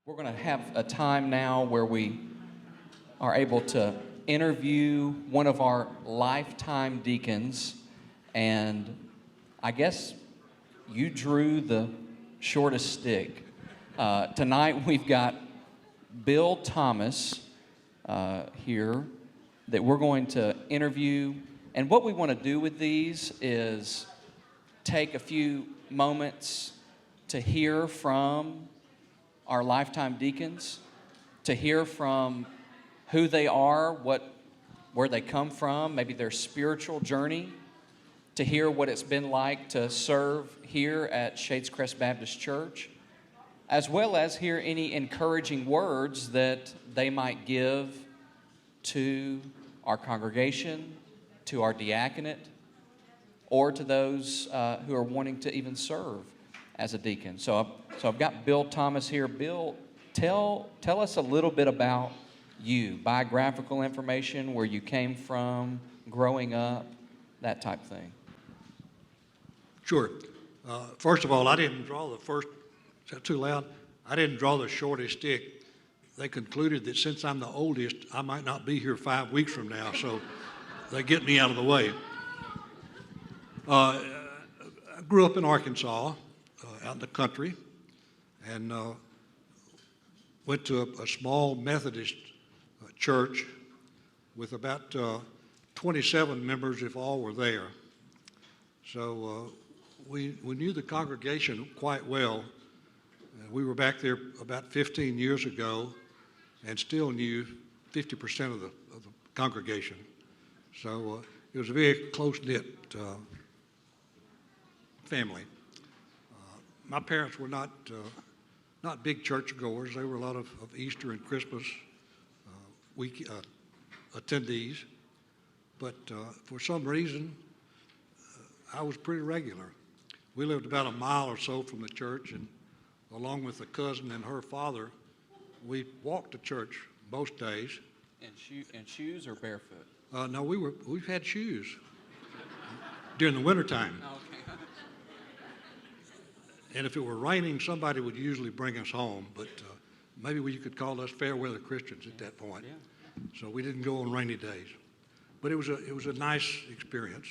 We're going to have a time now where we are able to interview one of our lifetime deacons. And I guess you drew the shortest stick. Tonight we've got Bill Thomas here that we're going to interview. And what we want to do with these is take a few moments to hear from our lifetime deacons, to hear from who they are, where they come from, maybe their spiritual journey, to hear what it's been like to serve here at Shades Crest Baptist Church, as well as hear any encouraging words that they might give to our congregation, to our diaconate, or to those who are wanting to even serve as a deacon. So I've got Bill Thomas here. Bill, tell us a little bit about you, biographical information, where you came from, growing up, that type of thing. Sure. First of all, I didn't draw the first, is that too loud? I didn't draw the shortest stick. They concluded that since I'm the oldest, I might not be here 5 weeks from now, so they get me out of the way. I grew up in Arkansas, out in the country, and went to a small Methodist church with about 27 members if all were there. So we knew the congregation quite well. We were back there about 15 years ago and still knew 50% of the congregation. So it was a very close-knit family. My parents were not big churchgoers. They were a lot of Easter and Christmas week attendees, but for some reason, I was pretty regular. We lived about a mile or so from the church, and along with a cousin and her father, we walked to church most days. In shoes or barefoot? No, we've had shoes during the wintertime. Okay. And if it were raining, somebody would usually bring us home, but maybe you could call us fair weather Christians at that point. Yeah. So we didn't go on rainy days. But it was a nice experience.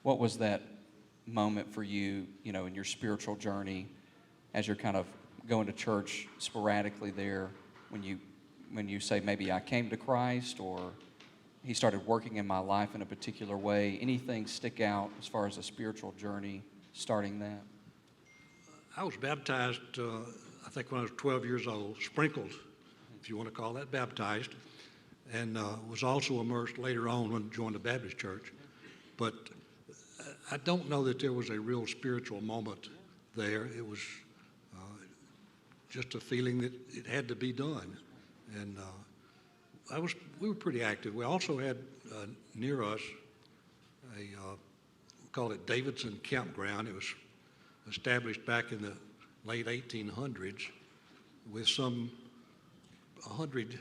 What was that moment for you, in your spiritual journey, as you're kind of going to church sporadically there, when you say maybe I came to Christ, or He started working in my life in a particular way? Anything stick out as far as a spiritual journey starting that? I was baptized, I think when I was 12 years old, sprinkled, if you want to call that baptized, and was also immersed later on when I joined the Baptist church. But I don't know that there was a real spiritual moment there. It was just a feeling that it had to be done. And we were pretty active. We also had near us we called it Davidson Campground. It was established back in the late 1800s with some 100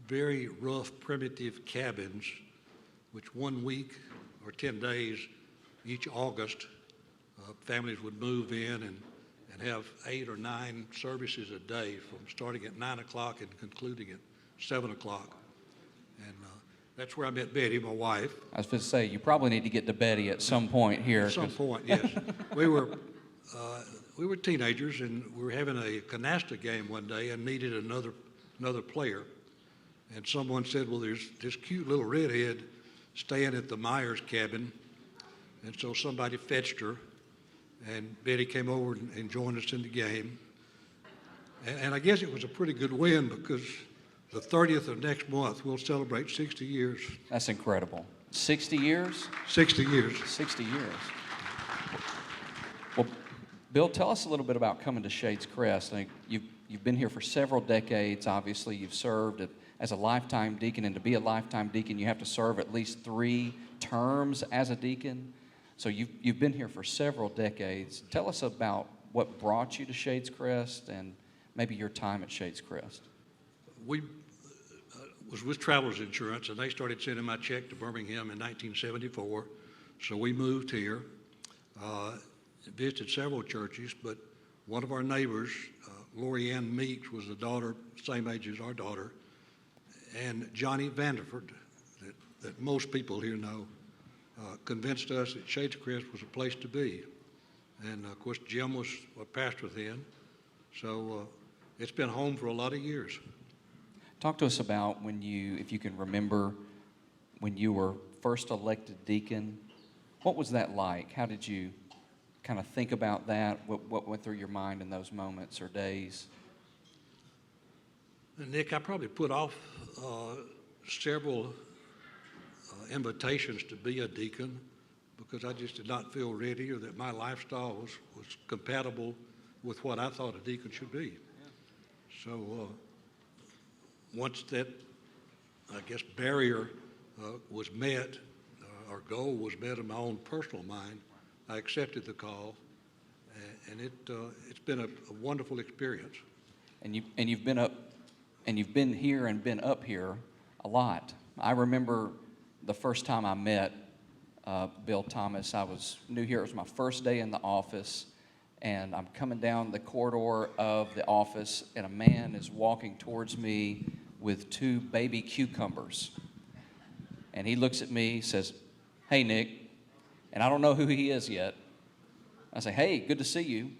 very rough, primitive cabins, which 1 week or 10 days each August, families would move in and have 8 or 9 services a day, from starting at 9 o'clock and concluding at 7 o'clock. And that's where I met Betty, my wife. I was going to say, you probably need to get to Betty at some point here. At some point, yes. We were teenagers, and we were having a canasta game one day and needed another player. And someone said, well, there's this cute little redhead staying at the Myers cabin. And so somebody fetched her, and Betty came over and joined us in the game. And I guess it was a pretty good win, because the 30th of next month, we'll celebrate 60 years. That's incredible. 60 years? 60 years. 60 years. Well, Bill, tell us a little bit about coming to Shades Crest. I think you've been here for several decades. Obviously, you've served as a lifetime deacon, and to be a lifetime deacon, you have to serve at least 3 terms as a deacon. So you've been here for several decades. Tell us about what brought you to Shades Crest and maybe your time at Shades Crest. We was with Travelers Insurance, and they started sending my check to Birmingham in 1974. So we moved here, visited several churches, but one of our neighbors, Lori Ann Meeks, was the daughter, same age as our daughter, and Johnny Vanderford, that most people here know, convinced us that Shades of Crest was a place to be. And of course, Jim was a pastor then, so it's been home for a lot of years. Talk to us about when you, if you can remember, when you were first elected deacon. What was that like? How did you kind of think about that? What went through your mind in those moments or days? Nick, I probably put off several invitations to be a deacon because I just did not feel ready or that my lifestyle was compatible with what I thought a deacon should be. Yeah. So once that, I guess, barrier was met, our goal was met in my own personal mind, I accepted the call, and it's been a wonderful experience. And you've been here and been up here a lot. I remember the first time I met Bill Thomas. I was new here. It was my first day in the office, and I'm coming down the corridor of the office, and a man is walking towards me with 2 baby cucumbers. And he looks at me, says, "Hey, Nick," and I don't know who he is yet. I say, "Hey, good to see you."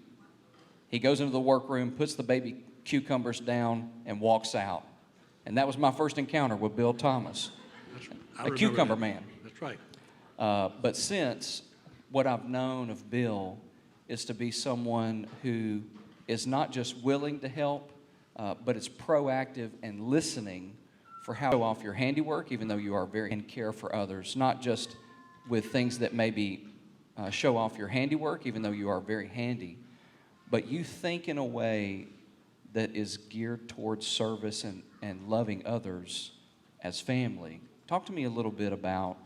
He goes into the workroom, puts the baby cucumbers down, and walks out. And that was my first encounter with Bill Thomas, a cucumber man. That's right. But since, what I've known of Bill is to be someone who is not just willing to help, but is proactive and listening for how to show off your handiwork, even though you are very and care for others, not just with things that maybe show off your handiwork, even though you are very handy, but you think in a way that is geared towards service and loving others as family. Talk to me a little bit about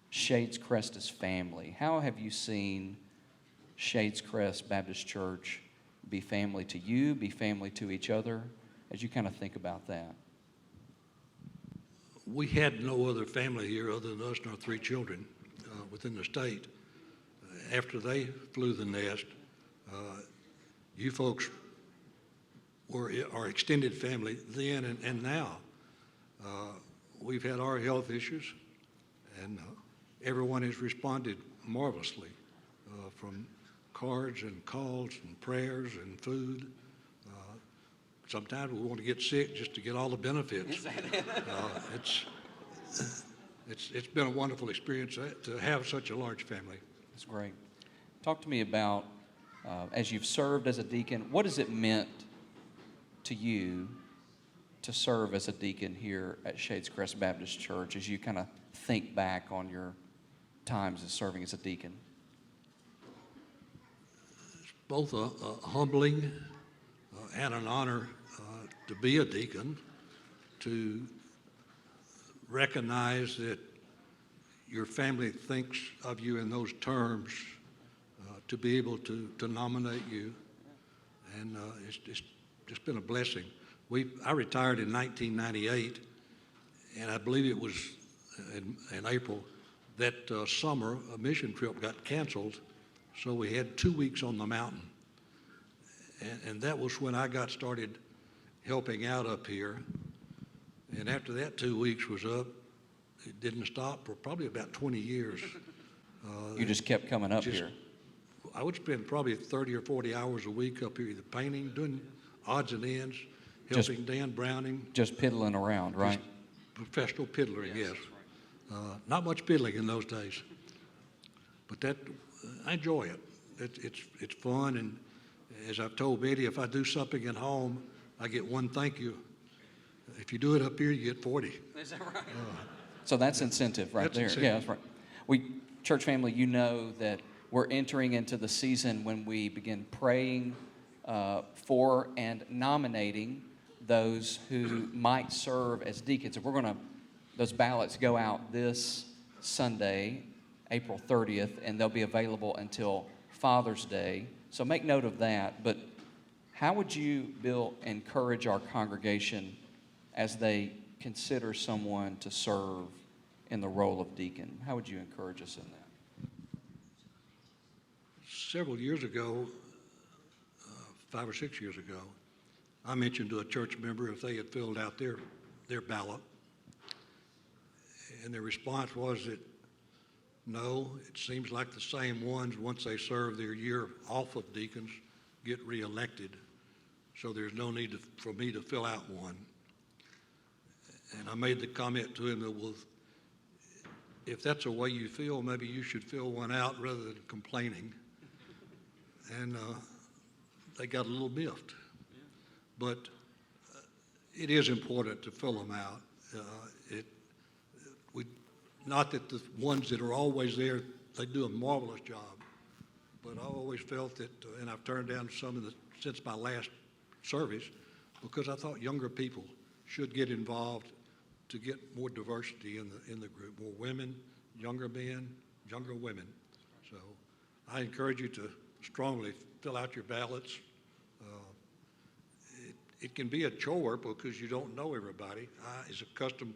Shades Crest as family. How have you seen Shades Crest Baptist Church be family to you, be family to each other, as you kind of think about that? We had no other family here other than us and our 3 children within the state. After they flew the nest, you folks were our extended family then and now. We've had our health issues, and everyone has responded marvelously, from cards and calls and prayers and food. Sometimes we want to get sick just to get all the benefits. It's been a wonderful experience to have such a large family. That's great. Talk to me about, as you've served as a deacon, what has it meant to you to serve as a deacon here at Shades Crest Baptist Church as you kind of think back on your times as serving as a deacon? It's both a humbling and an honor to be a deacon, to recognize that your family thinks of you in those terms, to be able to nominate you, and it's just been a blessing. I retired in 1998, and I believe it was in April. That summer, a mission trip got canceled, so we had 2 weeks on the mountain. And that was when I got started helping out up here. And after that 2 weeks was up, it didn't stop for probably about 20 years. You just kept coming up here. I would spend probably 30 or 40 hours a week up here, either painting, doing odds and ends, helping Dan Browning. Just piddling around, right? Professional piddling, yes. Not much piddling in those days, but I enjoy it. It's fun, and as I've told Betty, if I do something at home, I get 1 thank you. If you do it up here, you get 40. Is that right? So that's incentive right there. Incentive. Yeah, that's right. Church family, you know that we're entering into the season when we begin praying for and nominating those who might serve as deacons. And those ballots go out this Sunday, April 30th, and they'll be available until Father's Day. So make note of that. But how would you, Bill, encourage our congregation as they consider someone to serve in the role of deacon? How would you encourage us in that? Several years ago, 5 or 6 years ago, I mentioned to a church member if they had filled out their ballot, and their response was that, no, it seems like the same ones, once they serve their year off of deacons, get reelected, so there's no need for me to fill out one. And I made the comment to him that, well, if that's the way you feel, maybe you should fill one out rather than complaining. And they got a little miffed. But it is important to fill them out. Not that the ones that are always there, they do a marvelous job, but I always felt that, and I've turned down some since my last service, because I thought younger people should get involved to get more diversity in the group, more women, younger men, younger women. So I encourage you to strongly fill out your ballots. It can be a chore because you don't know everybody. I, as a custom,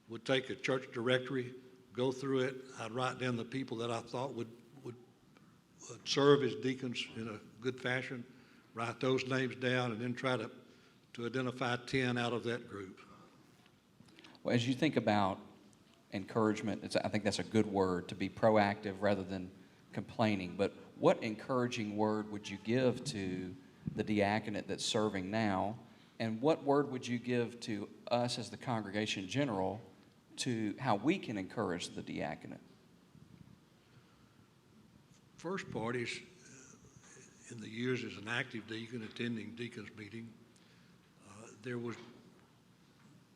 would take a church directory, go through it. I'd write down the people that I thought would serve as deacons in a good fashion, write those names down, and then try to identify 10 out of that group. Well, as you think about encouragement, I think that's a good word, to be proactive rather than complaining. But what encouraging word would you give to the diaconate that's serving now? And what word would you give to us as the congregation general to how we can encourage the diaconate? First part is, in the years as an active deacon attending deacons meeting, there would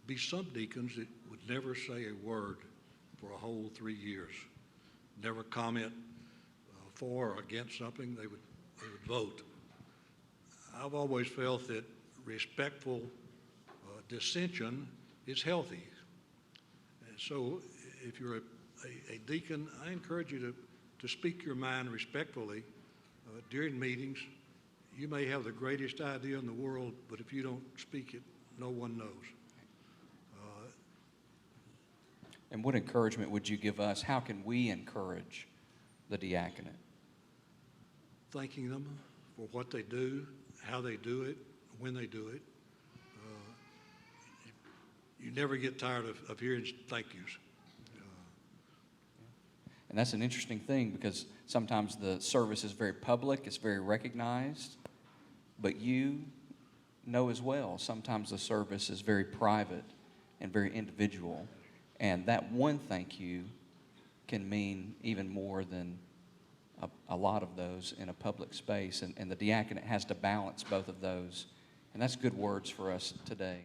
be some deacons that would never say a word for a whole 3 years, never comment for or against something. They would vote. I've always felt that respectful dissension is healthy. And so if you're a deacon, I encourage you to speak your mind respectfully during meetings. You may have the greatest idea in the world, but if you don't speak it, no one knows. And what encouragement would you give us? How can we encourage the diaconate? Thanking them for what they do, how they do it, when they do it. You never get tired of hearing thank yous. And that's an interesting thing, because sometimes the service is very public, it's very recognized, but you know as well, sometimes the service is very private and very individual. And that one thank you can mean even more than a lot of those in a public space. And the diaconate has to balance both of those. And that's good words for us today.